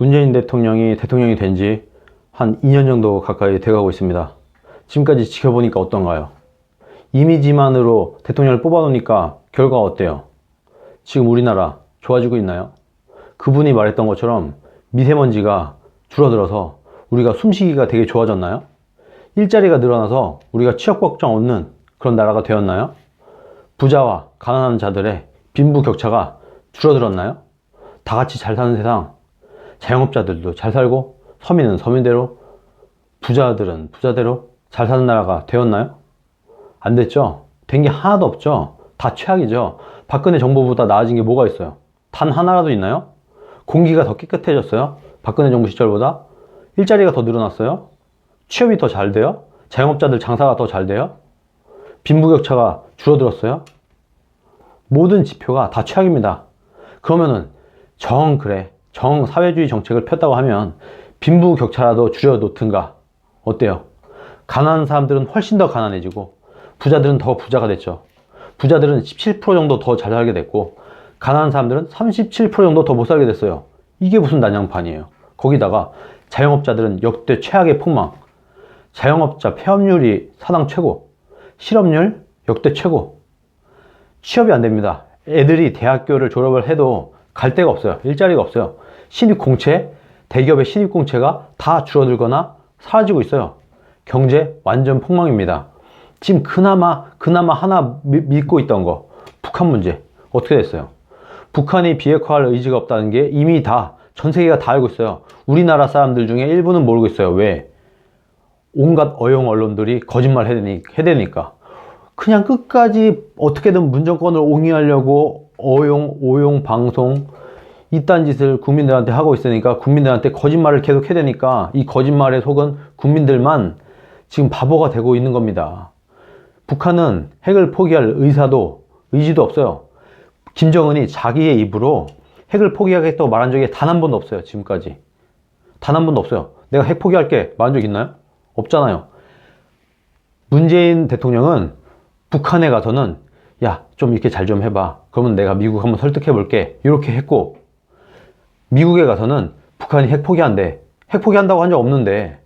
문재인 대통령이 된 지 한 2년 정도 가까이 돼가고 있습니다. 지금까지 지켜보니까 어떤가요? 이미지만으로 대통령을 뽑아놓으니까 결과가 어때요? 지금 우리나라 좋아지고 있나요? 그분이 말했던 것처럼 미세먼지가 줄어들어서 우리가 숨쉬기가 되게 좋아졌나요? 일자리가 늘어나서 우리가 취업 걱정 없는 그런 나라가 되었나요? 부자와 가난한 자들의 빈부격차가 줄어들었나요? 다 같이 잘 사는 세상, 자영업자들도 잘 살고 서민은 서민대로, 부자들은 부자대로 잘 사는 나라가 되었나요? 안 됐죠? 된 게 하나도 없죠? 다 최악이죠? 박근혜 정부보다 나아진 게 뭐가 있어요? 단 하나라도 있나요? 공기가 더 깨끗해졌어요? 박근혜 정부 시절보다? 일자리가 더 늘어났어요? 취업이 더 잘 돼요? 자영업자들 장사가 더 잘 돼요? 빈부격차가 줄어들었어요? 모든 지표가 다 최악입니다. 그러면은 정 사회주의 정책을 폈다고 하면 빈부격차라도 줄여놓든가 어때요? 가난한 사람들은 훨씬 더 가난해지고 부자들은 더 부자가 됐죠. 부자들은 17% 정도 더 잘 살게 됐고 가난한 사람들은 37% 정도 더 못 살게 됐어요. 이게 무슨 난장판이에요. 거기다가 자영업자들은 역대 최악의 폭망, 자영업자 폐업률이 사상 최고, 실업률 역대 최고, 취업이 안 됩니다. 애들이 대학교를 졸업을 해도 갈 데가 없어요. 일자리가 없어요. 신입공채, 대기업의 신입공채가 다 줄어들거나 사라지고 있어요. 경제 완전 폭망입니다. 지금 그나마 하나 믿고 있던 거, 북한 문제 어떻게 됐어요? 북한이 비핵화할 의지가 없다는 게 이미 다 전 세계가 다 알고 있어요. 우리나라 사람들 중에 일부는 모르고 있어요. 왜? 온갖 어용 언론들이 거짓말 해대니까. 그냥 끝까지 어떻게든 문정권을 옹이하려고 오용 방송 이딴 짓을 국민들한테 하고 있으니까 국민들한테 거짓말을 계속 해대니까 이 거짓말에 속은 국민들만 지금 바보가 되고 있는 겁니다. 북한은 핵을 포기할 의지도 없어요. 김정은이 자기의 입으로 핵을 포기하겠다고 말한 적이 단 한 번도 없어요. 지금까지 단 한 번도 없어요. 내가 핵 포기할게 말한 적 있나요? 없잖아요. 문재인 대통령은 북한에 가서는 야, 좀 이렇게 잘 좀 해봐. 그러면 내가 미국 한번 설득해 볼게. 이렇게 했고 미국에 가서는 북한이 핵 포기한대. 핵 포기한다고 한 적 없는데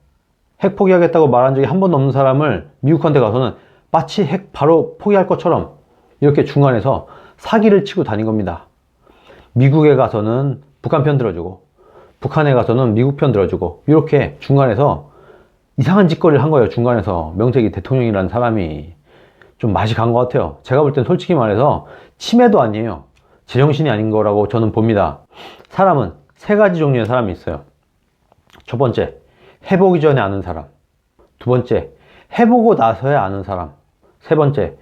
핵 포기하겠다고 말한 적이 한 번도 없는 사람을 미국한테 가서는 마치 핵 바로 포기할 것처럼 이렇게 중간에서 사기를 치고 다닌 겁니다. 미국에 가서는 북한 편 들어주고 북한에 가서는 미국 편 들어주고 이렇게 중간에서 이상한 짓거리를 한 거예요. 중간에서 명색이 대통령이라는 사람이 좀 맛이 간 것 같아요. 제가 볼 땐 솔직히 말해서 치매도 아니에요. 제정신이 아닌 거라고 저는 봅니다. 사람은 세 가지 종류의 사람이 있어요. 첫 번째, 해보기 전에 아는 사람. 두 번째, 해보고 나서야 아는 사람. 세 번째,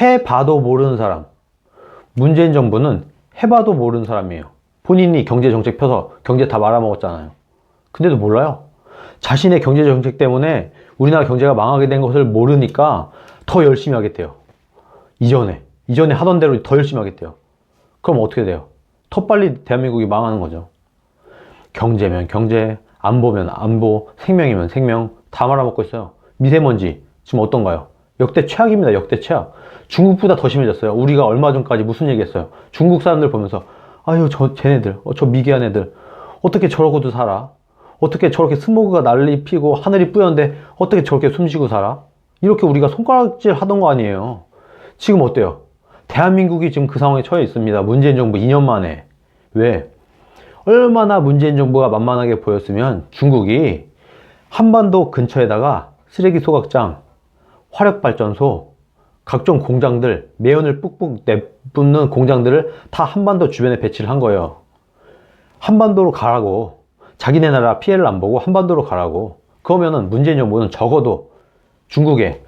해봐도 모르는 사람. 문재인 정부는 해봐도 모르는 사람이에요. 본인이 경제정책 펴서 경제 다 말아먹었잖아요. 근데도 몰라요. 자신의 경제정책 때문에 우리나라 경제가 망하게 된 것을 모르니까 더 열심히 하겠대요. 이전에 하던 대로 더 열심히 하겠대요. 그럼 어떻게 돼요? 더 빨리 대한민국이 망하는 거죠. 경제면 경제, 안보면 안보, 생명이면 생명 다 말아먹고 있어요. 미세먼지 지금 어떤가요? 역대 최악입니다. 역대 최악. 중국보다 더 심해졌어요. 우리가 얼마 전까지 무슨 얘기했어요? 중국 사람들 보면서 아유 쟤네들 저 미개한 애들 어떻게 저러고도 살아? 어떻게 저렇게 스모그가 난리 피고 하늘이 뿌연데 어떻게 저렇게 숨쉬고 살아? 이렇게 우리가 손가락질 하던 거 아니에요. 지금 어때요? 대한민국이 지금 그 상황에 처해 있습니다. 문재인 정부 2년 만에. 왜? 얼마나 문재인 정부가 만만하게 보였으면 중국이 한반도 근처에다가 쓰레기 소각장, 화력발전소, 각종 공장들, 매연을 뿍뿍 내뿜는 공장들을 다 한반도 주변에 배치를 한 거예요. 한반도로 가라고. 자기네 나라 피해를 안 보고 한반도로 가라고. 그러면은 문재인 정부는 적어도 중국에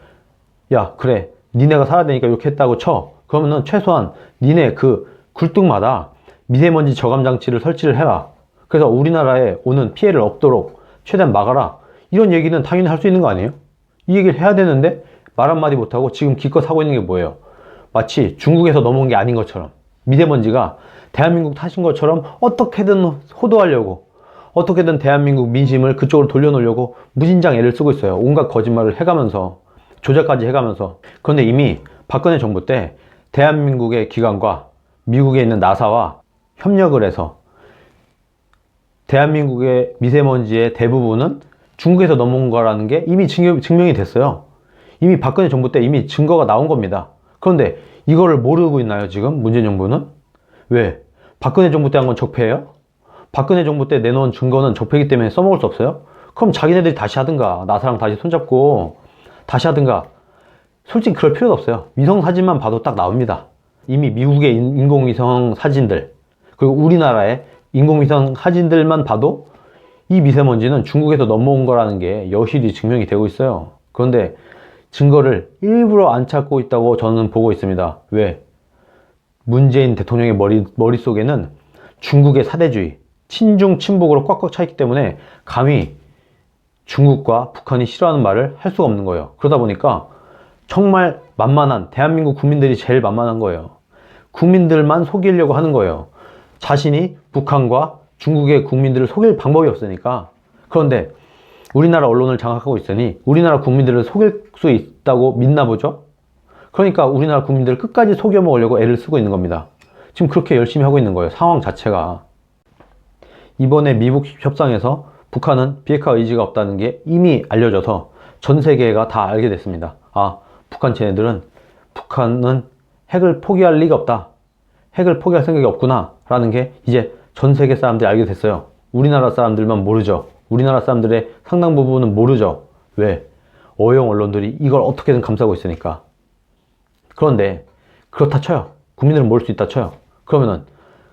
야 그래 니네가 살아야 되니까 이렇게 했다고 쳐. 그러면은 최소한 니네 그 굴뚝마다 미세먼지 저감 장치를 설치를 해라. 그래서 우리나라에 오는 피해를 없도록 최대한 막아라. 이런 얘기는 당연히 할 수 있는 거 아니에요? 이 얘기를 해야 되는데 말 한마디 못하고 지금 기껏 하고 있는 게 뭐예요? 마치 중국에서 넘어온 게 아닌 것처럼 미세먼지가 대한민국 탓인 것처럼 어떻게든 호도하려고 어떻게든 대한민국 민심을 그쪽으로 돌려놓으려고 무진장 애를 쓰고 있어요. 온갖 거짓말을 해가면서 조작까지 해가면서. 그런데 이미 박근혜 정부 때 대한민국의 기관과 미국에 있는 나사와 협력을 해서 대한민국의 미세먼지의 대부분은 중국에서 넘어온 거라는 게 이미 증명이 됐어요. 이미 박근혜 정부 때 이미 증거가 나온 겁니다. 그런데 이거를 모르고 있나요, 지금? 문재인 정부는? 왜? 박근혜 정부 때 한 건 적폐예요? 박근혜 정부 때 내놓은 증거는 적폐이기 때문에 써먹을 수 없어요? 그럼 자기네들이 다시 하든가, 나사랑 다시 손잡고 다시 하든가. 솔직히 그럴 필요도 없어요. 위성 사진만 봐도 딱 나옵니다. 이미 미국의 인공위성 사진들, 그리고 우리나라의 인공위성 사진들만 봐도 이 미세먼지는 중국에서 넘어온 거라는 게 여실히 증명이 되고 있어요. 그런데 증거를 일부러 안 찾고 있다고 저는 보고 있습니다. 왜? 문재인 대통령의 머릿속에는 중국의 사대주의, 친중, 친북으로 꽉꽉 차 있기 때문에 감히 중국과 북한이 싫어하는 말을 할 수가 없는 거예요. 그러다 보니까 정말 만만한, 대한민국 국민들이 제일 만만한 거예요. 국민들만 속이려고 하는 거예요. 자신이 북한과 중국의 국민들을 속일 방법이 없으니까. 그런데 우리나라 언론을 장악하고 있으니 우리나라 국민들을 속일 수 있다고 믿나 보죠? 그러니까 우리나라 국민들을 끝까지 속여 먹으려고 애를 쓰고 있는 겁니다. 지금 그렇게 열심히 하고 있는 거예요. 상황 자체가. 이번에 미북 협상에서 북한은 비핵화 의지가 없다는 게 이미 알려져서 전 세계가 다 알게 됐습니다. 아, 북한은 핵을 포기할 리가 없다. 핵을 포기할 생각이 없구나 라는 게 이제 전 세계 사람들이 알게 됐어요. 우리나라 사람들만 모르죠. 우리나라 사람들의 상당 부분은 모르죠. 왜? 어용 언론들이 이걸 어떻게든 감싸고 있으니까. 그런데 그렇다 쳐요. 국민들은 모를 수 있다 쳐요. 그러면은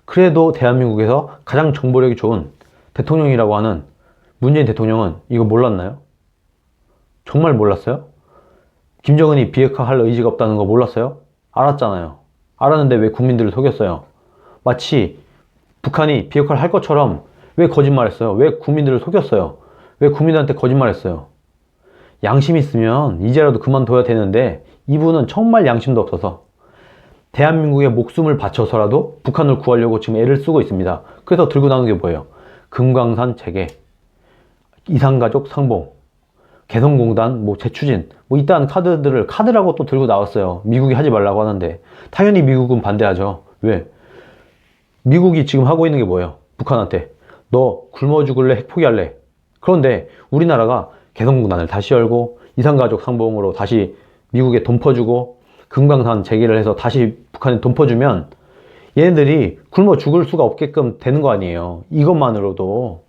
그래도 대한민국에서 가장 정보력이 좋은 대통령이라고 하는 문재인 대통령은 이거 몰랐나요? 정말 몰랐어요? 김정은이 비핵화할 의지가 없다는 거 몰랐어요? 알았잖아요. 알았는데 왜 국민들을 속였어요? 마치 북한이 비핵화를 할 것처럼 왜 거짓말했어요? 왜 국민들을 속였어요? 왜 국민들한테 거짓말했어요? 양심 있으면 이제라도 그만둬야 되는데 이분은 정말 양심도 없어서 대한민국의 목숨을 바쳐서라도 북한을 구하려고 지금 애를 쓰고 있습니다. 그래서 들고 나오는 게 뭐예요? 금강산 재개, 이산가족 상봉, 개성공단 재추진 이딴 카드들을 카드라고 또 들고 나왔어요. 미국이 하지 말라고 하는데 당연히 미국은 반대하죠. 왜? 미국이 지금 하고 있는 게 뭐예요? 북한한테 너 굶어 죽을래? 핵 포기할래? 그런데 우리나라가 개성공단을 다시 열고 이산가족 상봉으로 다시 미국에 돈 퍼주고 금강산 재개를 해서 다시 북한에 돈 퍼주면 얘네들이 굶어 죽을 수가 없게끔 되는 거 아니에요. 이것만으로도.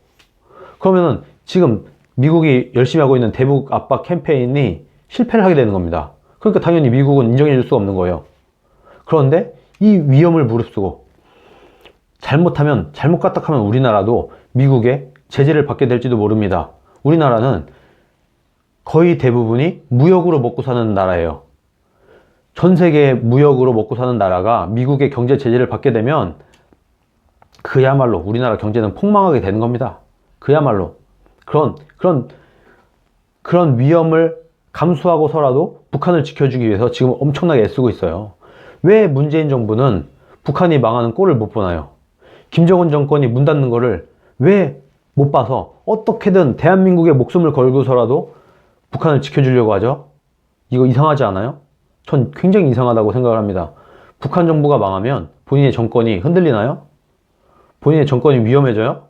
그러면은 지금 미국이 열심히 하고 있는 대북 압박 캠페인이 실패를 하게 되는 겁니다. 그러니까 당연히 미국은 인정해 줄 수가 없는 거예요. 그런데 이 위험을 무릅쓰고 잘못하면, 잘못 까딱하면 우리나라도 미국의 제재를 받게 될지도 모릅니다. 우리나라는 거의 대부분이 무역으로 먹고 사는 나라예요. 전 세계 무역으로 먹고 사는 나라가 미국의 경제 제재를 받게 되면 그야말로 우리나라 경제는 폭망하게 되는 겁니다. 그야말로. 그런 위험을 감수하고서라도 북한을 지켜주기 위해서 지금 엄청나게 애쓰고 있어요. 왜 문재인 정부는 북한이 망하는 꼴을 못 보나요? 김정은 정권이 문 닫는 거를 왜 못 봐서 어떻게든 대한민국의 목숨을 걸고서라도 북한을 지켜주려고 하죠? 이거 이상하지 않아요? 전 굉장히 이상하다고 생각을 합니다. 북한 정부가 망하면 본인의 정권이 흔들리나요? 본인의 정권이 위험해져요?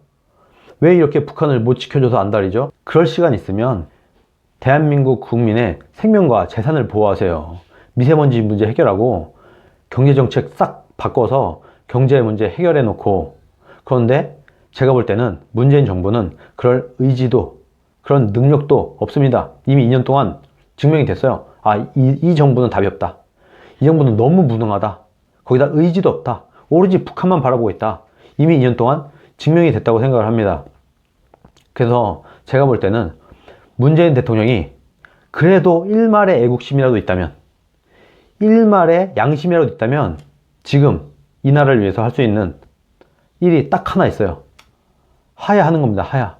왜 이렇게 북한을 못 지켜줘서 안달이죠? 그럴 시간 있으면 대한민국 국민의 생명과 재산을 보호하세요. 미세먼지 문제 해결하고 경제정책 싹 바꿔서 경제 문제 해결해 놓고. 그런데 제가 볼 때는 문재인 정부는 그럴 의지도 그런 능력도 없습니다. 이미 2년 동안 증명이 됐어요. 아, 이 정부는 답이 없다. 이 정부는 너무 무능하다. 거기다 의지도 없다. 오로지 북한만 바라보고 있다. 이미 2년 동안 증명이 됐다고 생각을 합니다. 그래서 제가 볼 때는 문재인 대통령이 그래도 일말의 애국심이라도 있다면, 일말의 양심이라도 있다면 지금 이 나라를 위해서 할 수 있는 일이 딱 하나 있어요. 하야하는 겁니다. 하야.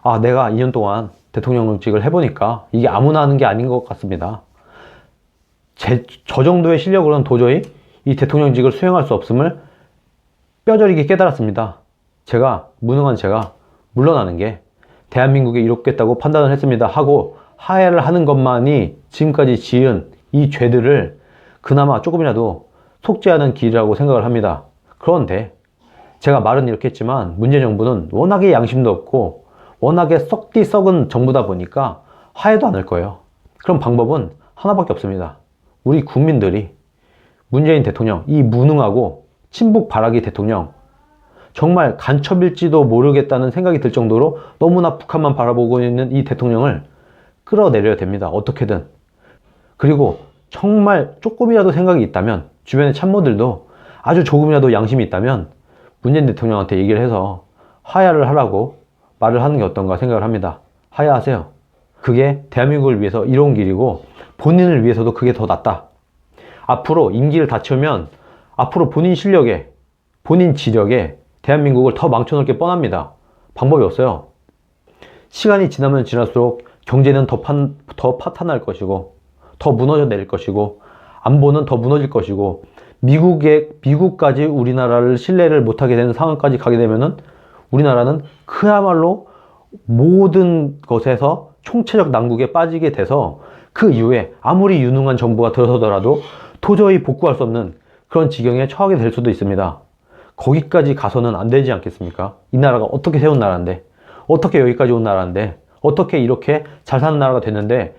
아, 내가 2년 동안 대통령직을 해보니까 이게 아무나 하는 게 아닌 것 같습니다. 저 정도의 실력으로는 도저히 이 대통령직을 수행할 수 없음을 뼈저리게 깨달았습니다. 무능한 제가 물러나는 게 대한민국에 이롭겠다고 판단을 했습니다 하고 하야를 하는 것만이 지금까지 지은 이 죄들을 그나마 조금이라도 속죄하는 길이라고 생각을 합니다. 그런데 제가 말은 이렇게 했지만 문재인 정부는 워낙에 양심도 없고 워낙에 썩디 썩은 정부다 보니까 화해도 않을 거예요. 그럼 방법은 하나밖에 없습니다. 우리 국민들이 문재인 대통령, 이 무능하고 친북 발악이 대통령, 정말 간첩일지도 모르겠다는 생각이 들 정도로 너무나 북한만 바라보고 있는 이 대통령을 끌어내려야 됩니다. 어떻게든. 그리고 정말 조금이라도 생각이 있다면, 주변의 참모들도 아주 조금이라도 양심이 있다면 문재인 대통령한테 얘기를 해서 하야를 하라고 말을 하는 게 어떤가 생각을 합니다. 하야하세요. 그게 대한민국을 위해서 이로운 길이고 본인을 위해서도 그게 더 낫다. 앞으로 임기를 다 채우면 앞으로 본인 실력에, 본인 지력에 대한민국을 더 망쳐놓을 게 뻔합니다. 방법이 없어요. 시간이 지나면 지날수록 경제는 더 파탄날 것이고, 더 무너져 내릴 것이고, 안보는 더 무너질 것이고, 미국까지 우리나라를 신뢰를 못하게 되는 상황까지 가게 되면은 우리나라는 그야말로 모든 것에서 총체적 난국에 빠지게 돼서 그 이후에 아무리 유능한 정부가 들어서더라도 도저히 복구할 수 없는 그런 지경에 처하게 될 수도 있습니다. 거기까지 가서는 안 되지 않겠습니까? 이 나라가 어떻게 세운 나라인데, 어떻게 여기까지 온 나라인데, 어떻게 이렇게 잘 사는 나라가 됐는데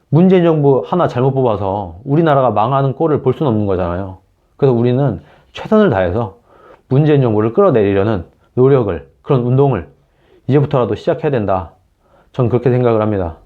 문재인 정부 하나 잘못 뽑아서 우리나라가 망하는 꼴을 볼 수는 없는 거잖아요. 그래서 우리는 최선을 다해서 문재인 정부를 끌어내리려는 노력을, 그런 운동을 이제부터라도 시작해야 된다. 전 그렇게 생각을 합니다.